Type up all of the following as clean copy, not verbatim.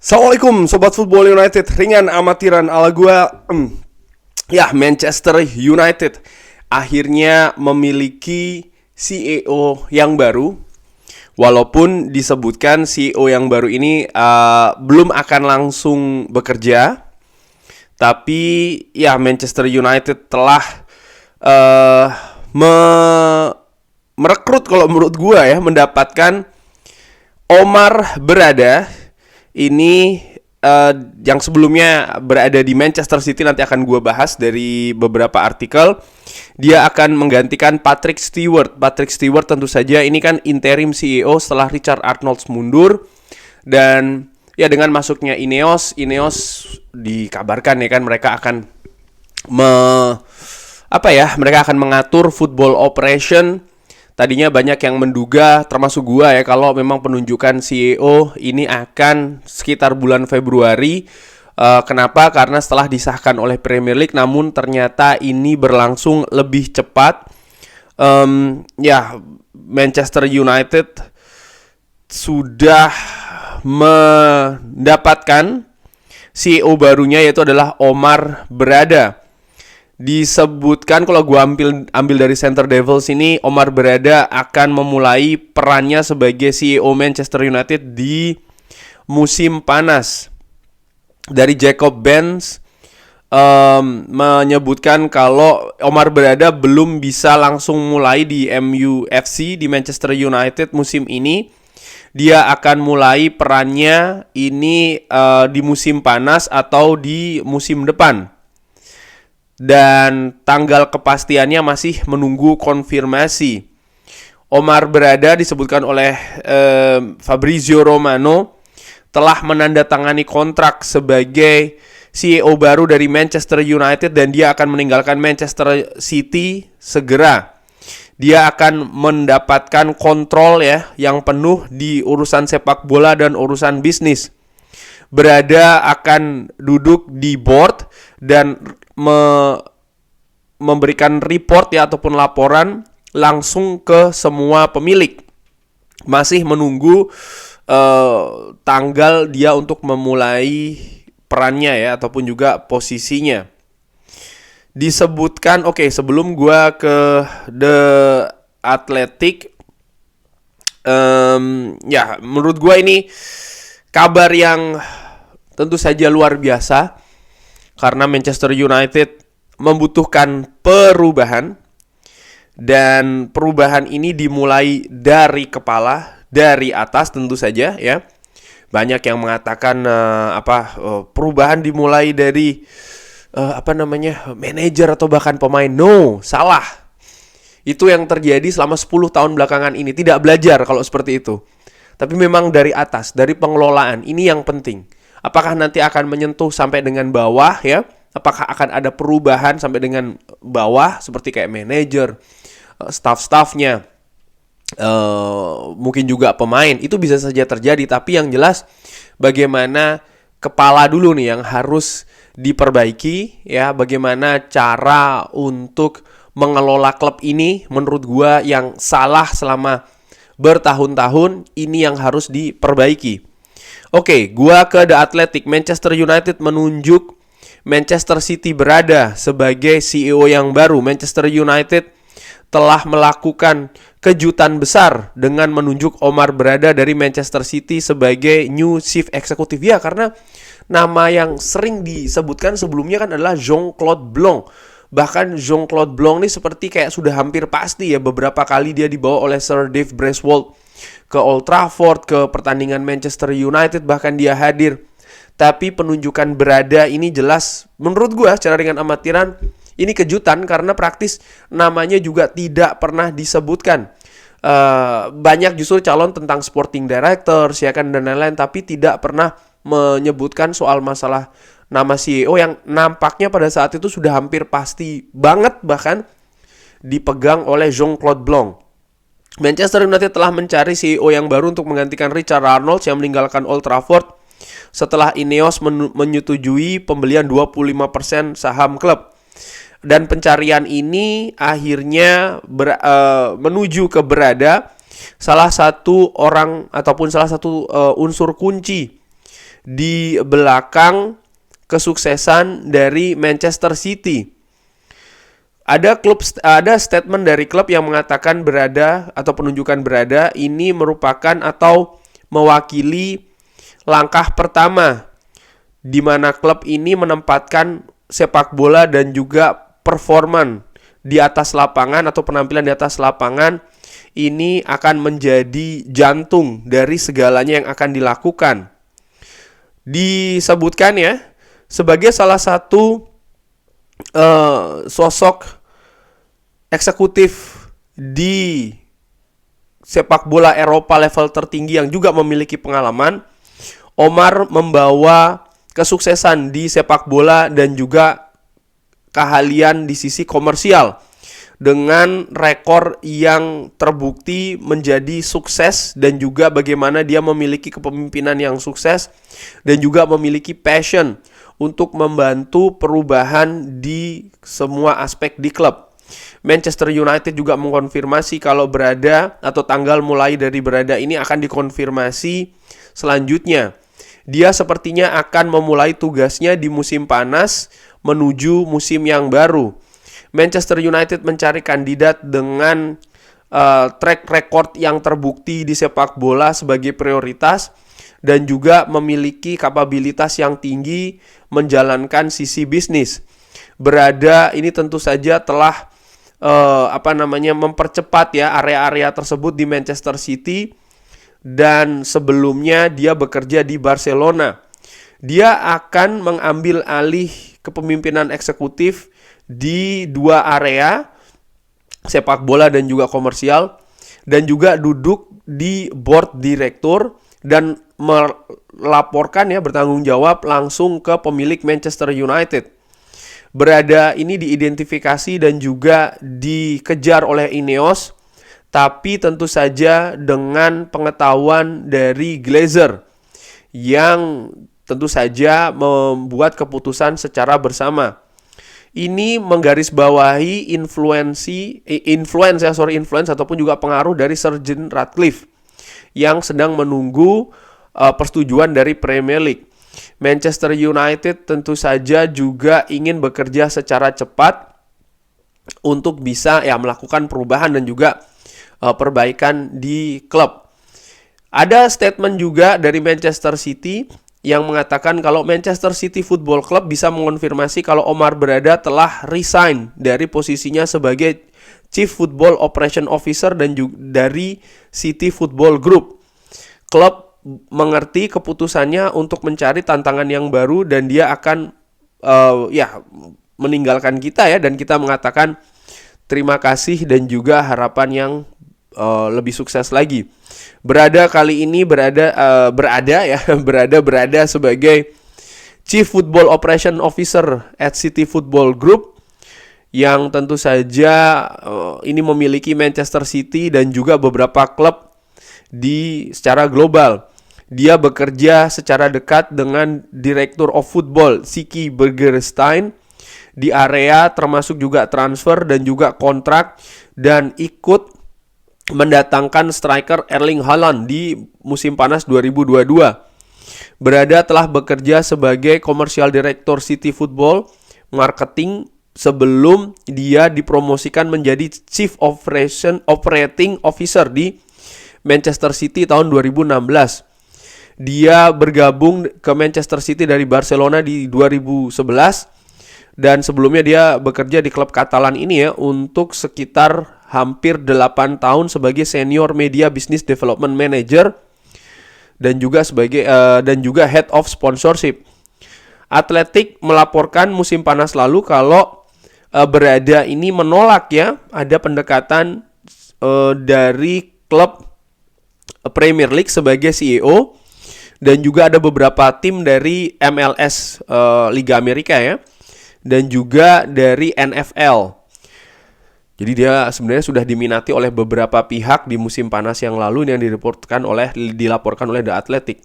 Assalamualaikum Sobat Football United, ringan amatiran ala gua. Manchester United akhirnya memiliki CEO yang baru. Walaupun disebutkan CEO yang baru ini belum akan langsung bekerja, tapi Manchester United telah merekrut, kalau menurut gua mendapatkan Omar Berada. Ini yang sebelumnya berada di Manchester City, nanti akan gue bahas dari beberapa artikel. Dia akan menggantikan Patrick Stewart. Patrick Stewart tentu saja ini kan interim CEO setelah Richard Arnold mundur. Dan dengan masuknya Ineos dikabarkan mereka akan mereka akan mengatur football operation. Tadinya banyak yang menduga, termasuk gua kalau memang penunjukan CEO ini akan sekitar bulan Februari. Kenapa? Karena setelah disahkan oleh Premier League, namun ternyata ini berlangsung lebih cepat. Manchester United sudah mendapatkan CEO barunya, yaitu adalah Omar Berada. Disebutkan, kalau gue ambil dari Center Devils ini, Omar Berada akan memulai perannya sebagai CEO Manchester United di musim panas. Dari Jacob Benz menyebutkan kalau Omar Berada belum bisa langsung mulai di MUFC, di Manchester United musim ini. Dia akan mulai perannya ini di musim panas atau di musim depan. Dan tanggal kepastiannya masih menunggu konfirmasi. Omar Berada disebutkan oleh Fabrizio Romano telah menandatangani kontrak sebagai CEO baru dari Manchester United, dan dia akan meninggalkan Manchester City segera. Dia akan mendapatkan kontrol yang penuh di urusan sepak bola dan urusan bisnis. Berada akan duduk di board dan memberikan report ataupun laporan langsung ke semua pemilik. Masih menunggu tanggal dia untuk memulai perannya ataupun juga posisinya. Disebutkan, sebelum gua ke The Athletic, menurut gua ini kabar yang tentu saja luar biasa, karena Manchester United membutuhkan perubahan. Dan perubahan ini dimulai dari kepala, dari atas tentu saja Banyak yang mengatakan perubahan dimulai dari manajer atau bahkan pemain. No, salah. Itu yang terjadi selama 10 tahun belakangan ini. Tidak belajar kalau seperti itu. Tapi memang dari atas, dari pengelolaan. Ini yang penting. Apakah nanti akan menyentuh sampai dengan bawah Apakah akan ada perubahan sampai dengan bawah, seperti kayak manajer, staff-staffnya, mungkin juga pemain. Itu bisa saja terjadi. Tapi yang jelas bagaimana kepala dulu nih yang harus diperbaiki bagaimana cara untuk mengelola klub ini. Menurut gua yang salah selama bertahun-tahun ini yang harus diperbaiki. Gua ke The Athletic. Manchester United menunjuk Manchester City Berada sebagai CEO yang baru. Manchester United telah melakukan kejutan besar dengan menunjuk Omar Berada dari Manchester City sebagai new chief executive. Karena nama yang sering disebutkan sebelumnya kan adalah Jean-Claude Blanc. Bahkan Jean-Claude Blanc ini seperti kayak sudah hampir pasti beberapa kali dia dibawa oleh Sir Dave Braithwaite ke Old Trafford, ke pertandingan Manchester United, bahkan dia hadir. Tapi penunjukan Berada ini jelas, menurut gue secara ringan amatiran, ini kejutan karena praktis namanya juga tidak pernah disebutkan. Banyak justru calon tentang sporting director, dan lain-lain, tapi tidak pernah menyebutkan soal masalah nama CEO yang nampaknya pada saat itu sudah hampir pasti banget, bahkan dipegang oleh Jean-Claude Blanc. Manchester United telah mencari CEO yang baru untuk menggantikan Richard Arnold yang meninggalkan Old Trafford setelah Ineos menyetujui pembelian 25% saham klub. Dan pencarian ini akhirnya menuju ke Berada, salah satu orang ataupun salah satu unsur kunci di belakang kesuksesan dari Manchester City. Ada statement dari klub yang mengatakan berada atau penunjukan berada ini merupakan atau mewakili langkah pertama di mana klub ini menempatkan sepak bola dan juga performan di atas lapangan atau penampilan di atas lapangan ini akan menjadi jantung dari segalanya yang akan dilakukan. Disebutkan ya, sebagai salah satu sosok eksekutif di sepak bola Eropa level tertinggi yang juga memiliki pengalaman, Omar membawa kesuksesan di sepak bola dan juga keahlian di sisi komersial dengan rekor yang terbukti menjadi sukses dan juga bagaimana dia memiliki kepemimpinan yang sukses dan juga memiliki passion untuk membantu perubahan di semua aspek di klub. Manchester United juga mengkonfirmasi kalau berada atau tanggal mulai dari berada ini akan dikonfirmasi selanjutnya. Dia sepertinya akan memulai tugasnya di musim panas menuju musim yang baru. Manchester United mencari kandidat dengan track record yang terbukti di sepak bola sebagai prioritas dan juga memiliki kapabilitas yang tinggi menjalankan sisi bisnis. Berada ini tentu saja telah mempercepat ya area-area tersebut di Manchester City dan sebelumnya dia bekerja di Barcelona. Dia akan mengambil alih kepemimpinan eksekutif di dua area, sepak bola dan juga komersial, dan juga duduk di board direktur dan melaporkan ya bertanggung jawab langsung ke pemilik Manchester United. Berada ini diidentifikasi dan juga dikejar oleh Ineos, tapi tentu saja dengan pengetahuan dari Glazer yang tentu saja membuat keputusan secara bersama. Ini menggarisbawahi influence ataupun juga pengaruh dari Sir Jim Ratcliffe yang sedang menunggu persetujuan dari Premier League. Manchester United tentu saja juga ingin bekerja secara cepat untuk bisa melakukan perubahan dan juga perbaikan di klub. Ada statement juga dari Manchester City yang mengatakan kalau Manchester City Football Club bisa mengonfirmasi kalau Omar Berada telah resign dari posisinya sebagai Chief Football Operation Officer dan juga dari City Football Group. Klub mengerti keputusannya untuk mencari tantangan yang baru dan dia akan meninggalkan kita ya, dan kita mengatakan terima kasih dan juga harapan yang lebih sukses lagi. Berada kali ini berada sebagai Chief Football Operation Officer at City Football Group yang tentu saja ini memiliki Manchester City dan juga beberapa klub secara global. Dia bekerja secara dekat dengan Director of Football Siki Bergerstein di area termasuk juga transfer dan juga kontrak, dan ikut mendatangkan striker Erling Haaland di musim panas 2022. Berada telah bekerja sebagai Commercial Director City Football Marketing sebelum dia dipromosikan menjadi Chief Operating Officer di Manchester City tahun 2016. Dia bergabung ke Manchester City dari Barcelona di 2011 dan sebelumnya dia bekerja di klub Katalan ini ya untuk sekitar hampir 8 tahun sebagai Senior Media Business Development Manager dan juga Head of Sponsorship. Athletic melaporkan musim panas lalu kalau Berada ini menolak ya ada pendekatan dari klub Premier League sebagai CEO, dan juga ada beberapa tim dari MLS Liga Amerika ya, dan juga dari NFL. Jadi dia sebenarnya sudah diminati oleh beberapa pihak di musim panas yang lalu yang dilaporkan oleh The Athletic.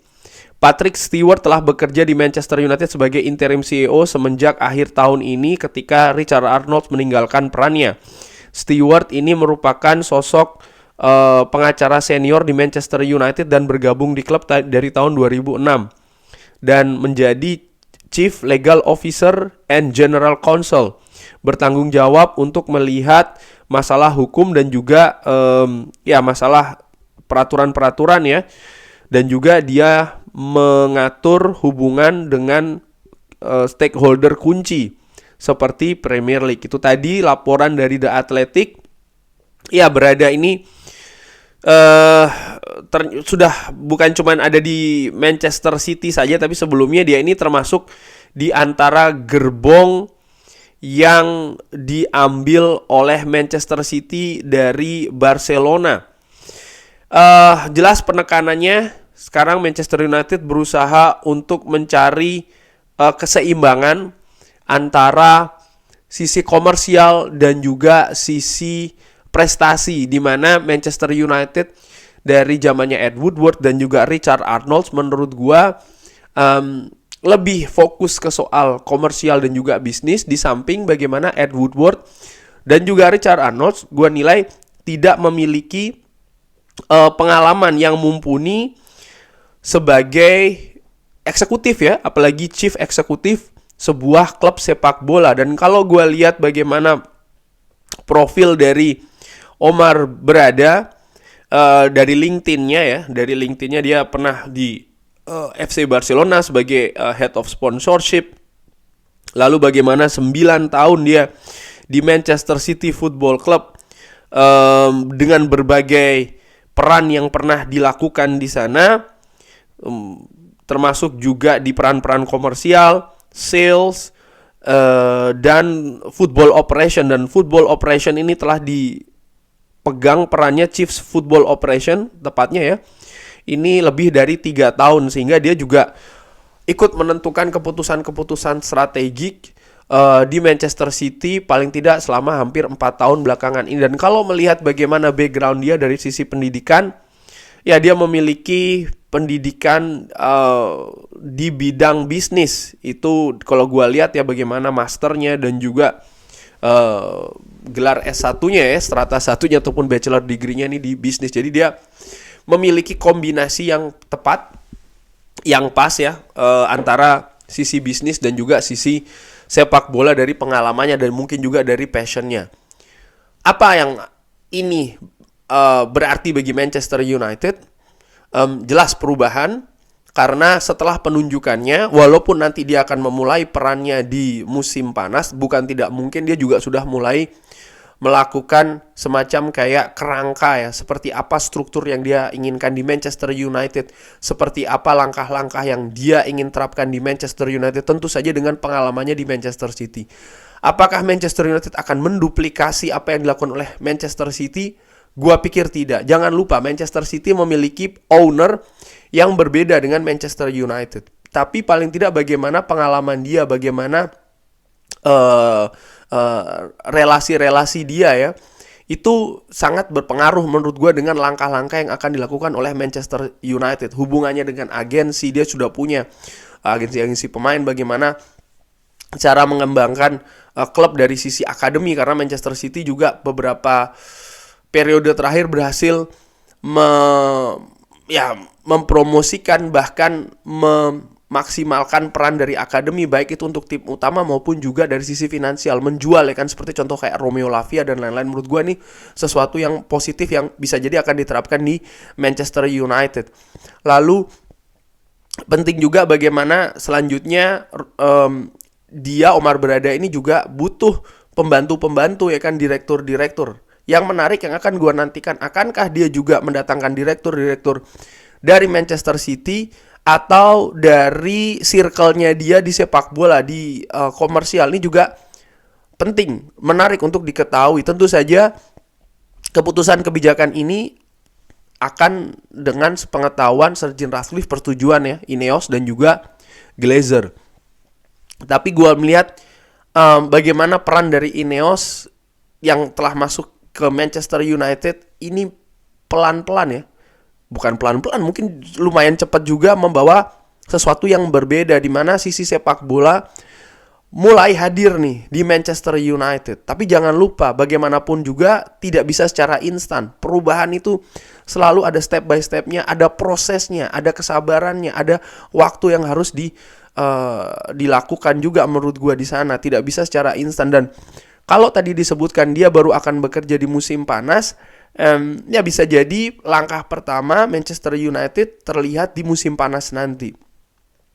Patrick Stewart telah bekerja di Manchester United sebagai interim CEO semenjak akhir tahun ini ketika Richard Arnold meninggalkan perannya. Stewart ini merupakan sosok pengacara senior di Manchester United dan bergabung di klub dari tahun 2006. dan menjadi Chief Legal Officer and General Counsel, bertanggung jawab untuk melihat masalah hukum dan juga masalah peraturan-peraturan ya, dan juga dia mengatur hubungan dengan stakeholder kunci seperti Premier League. Itu tadi laporan dari The Athletic. Ya, berada ini sudah bukan cuman ada di Manchester City saja, tapi sebelumnya dia ini termasuk di antara gerbong yang diambil oleh Manchester City dari Barcelona. Jelas penekanannya sekarang Manchester United berusaha untuk mencari keseimbangan antara sisi komersial dan juga sisi prestasi, di mana Manchester United dari zamannya Ed Woodward dan juga Richard Arnold menurut gua lebih fokus ke soal komersial dan juga bisnis, di samping bagaimana Ed Woodward dan juga Richard Arnold gua nilai tidak memiliki pengalaman yang mumpuni sebagai eksekutif ya, apalagi chief eksekutif sebuah klub sepak bola. Dan kalau gue lihat bagaimana profil dari Omar Berada dari LinkedIn-nya dia pernah di FC Barcelona sebagai head of sponsorship. Lalu bagaimana 9 tahun dia di Manchester City Football Club dengan berbagai peran yang pernah dilakukan di sana, termasuk juga di peran-peran komersial, sales, dan football operation. Dan football operation ini telah dipegang perannya Chief Football Operation tepatnya ya. Ini lebih dari 3 tahun, sehingga dia juga ikut menentukan keputusan-keputusan strategik di Manchester City paling tidak selama hampir 4 tahun belakangan ini. Dan kalau melihat bagaimana background dia dari sisi pendidikan, ya dia memiliki pendidikan di bidang bisnis. Itu kalau gue lihat ya bagaimana masternya dan juga gelar S1-nya ya, strata 1-nya ataupun bachelor degree-nya ini di bisnis. Jadi dia memiliki kombinasi yang tepat, yang pas ya, antara sisi bisnis dan juga sisi sepak bola dari pengalamannya dan mungkin juga dari passionnya. Apa yang ini berarti bagi Manchester United? Jelas perubahan, karena setelah penunjukannya, walaupun nanti dia akan memulai perannya di musim panas, bukan tidak mungkin dia juga sudah mulai melakukan semacam kayak kerangka ya, seperti apa struktur yang dia inginkan di Manchester United, seperti apa langkah-langkah yang dia ingin terapkan di Manchester United, tentu saja dengan pengalamannya di Manchester City. Apakah Manchester United akan menduplikasi apa yang dilakukan oleh Manchester City? Gua pikir tidak. Jangan lupa Manchester City memiliki owner yang berbeda dengan Manchester United. Tapi paling tidak bagaimana pengalaman dia, bagaimana relasi-relasi dia ya, itu sangat berpengaruh menurut gue dengan langkah-langkah yang akan dilakukan oleh Manchester United. Hubungannya dengan agensi, dia sudah punya agensi-agensi pemain, bagaimana cara mengembangkan klub dari sisi akademi, karena Manchester City juga beberapa periode terakhir berhasil mempromosikan bahkan memaksimalkan peran dari akademi, baik itu untuk tim utama maupun juga dari sisi finansial, menjual ya kan, seperti contoh kayak Romeo Lavia dan lain-lain. Menurut gue nih sesuatu yang positif yang bisa jadi akan diterapkan di Manchester United. Lalu penting juga bagaimana selanjutnya dia Omar Berada ini juga butuh pembantu-pembantu ya kan, direktur-direktur. Yang menarik yang akan gue nantikan, akankah dia juga mendatangkan direktur-direktur dari Manchester City atau dari circle-nya dia di sepak bola, di komersial. Ini juga penting, menarik untuk diketahui. Tentu saja keputusan kebijakan ini akan dengan sepengetahuan Sir Jim Ratcliffe, persetujuan ya, Ineos dan juga Glazer. Tapi gue melihat bagaimana peran dari Ineos yang telah masuk ke Manchester United ini pelan-pelan ya. Bukan pelan-pelan, mungkin lumayan cepat juga membawa sesuatu yang berbeda, di mana sisi sepak bola mulai hadir nih di Manchester United. Tapi jangan lupa, bagaimanapun juga tidak bisa secara instan. Perubahan itu selalu ada step by stepnya, ada prosesnya, ada kesabarannya, ada waktu yang harus dilakukan juga menurut gua di sana. Tidak bisa secara instan. Dan kalau tadi disebutkan dia baru akan bekerja di musim panas, ya bisa jadi langkah pertama Manchester United terlihat di musim panas nanti.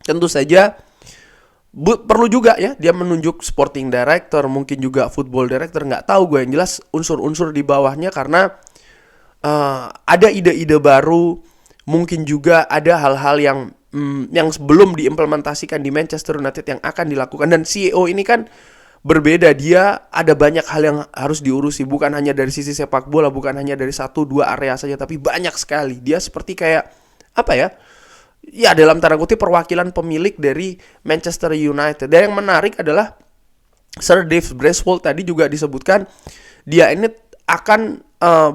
Tentu saja perlu juga ya dia menunjuk sporting director, mungkin juga football director, nggak tahu gue. Yang jelas unsur-unsur di bawahnya, karena ada ide-ide baru, mungkin juga ada hal-hal yang belum diimplementasikan di Manchester United yang akan dilakukan. Dan CEO ini kan berbeda, dia ada banyak hal yang harus diurusi, bukan hanya dari sisi sepak bola, bukan hanya dari 1-2 area saja, tapi banyak sekali. Dia seperti kayak apa ya, dalam tanda kutip perwakilan pemilik dari Manchester United. Dan yang menarik adalah Sir Dave Brasswold tadi juga disebutkan dia ini akan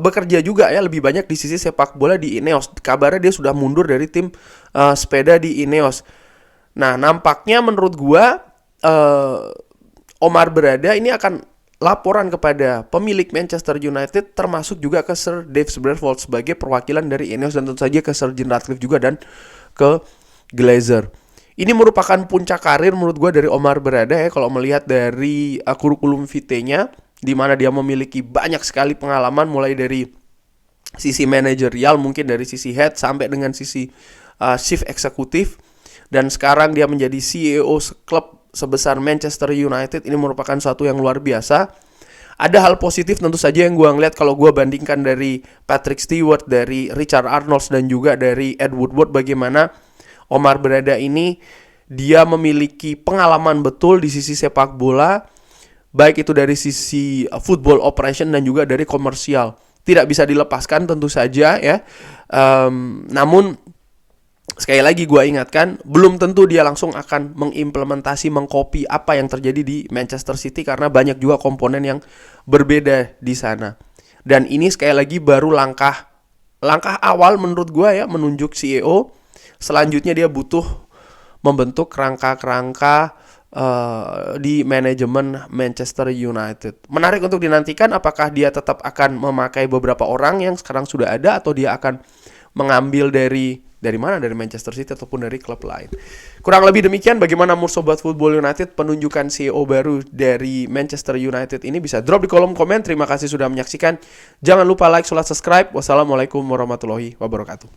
bekerja juga ya lebih banyak di sisi sepak bola di Ineos. Kabarnya dia sudah mundur dari tim sepeda di Ineos. Nah, nampaknya menurut gua Omar Berada ini akan laporan kepada pemilik Manchester United, termasuk juga ke Sir Dave Brasswold sebagai perwakilan dari Ineos, dan tentu saja ke Sir Jim Ratcliffe juga dan ke Glazer. Ini merupakan puncak karir menurut gue dari Omar Berada ya, kalau melihat dari kurikulum vitae-nya, di mana dia memiliki banyak sekali pengalaman, mulai dari sisi manajerial, mungkin dari sisi head sampai dengan sisi chief eksekutif, dan sekarang dia menjadi CEO klub sebesar Manchester United. Ini merupakan suatu yang luar biasa. Ada hal positif tentu saja yang gue ngeliat kalau gue bandingkan dari Patrick Stewart, dari Richard Arnold, dan juga dari Ed Woodward, bagaimana Omar Berada ini dia memiliki pengalaman betul di sisi sepak bola, baik itu dari sisi football operation dan juga dari komersial. Tidak bisa dilepaskan tentu saja ya. Namun sekali lagi gue ingatkan, belum tentu dia langsung akan mengimplementasi, mengcopy apa yang terjadi di Manchester City, karena banyak juga komponen yang berbeda di sana. Dan ini sekali lagi baru langkah awal menurut gue ya, menunjuk CEO. Selanjutnya dia butuh membentuk kerangka-kerangka di manajemen Manchester United. Menarik untuk dinantikan apakah dia tetap akan memakai beberapa orang yang sekarang sudah ada, atau dia akan mengambil dari mana? Dari Manchester City ataupun dari klub lain. Kurang lebih demikian. Bagaimana menurut Sobat Football United penunjukan CEO baru dari Manchester United ini? Bisa drop di kolom komen. Terima kasih sudah menyaksikan. Jangan lupa like, subscribe. Wassalamualaikum warahmatullahi wabarakatuh.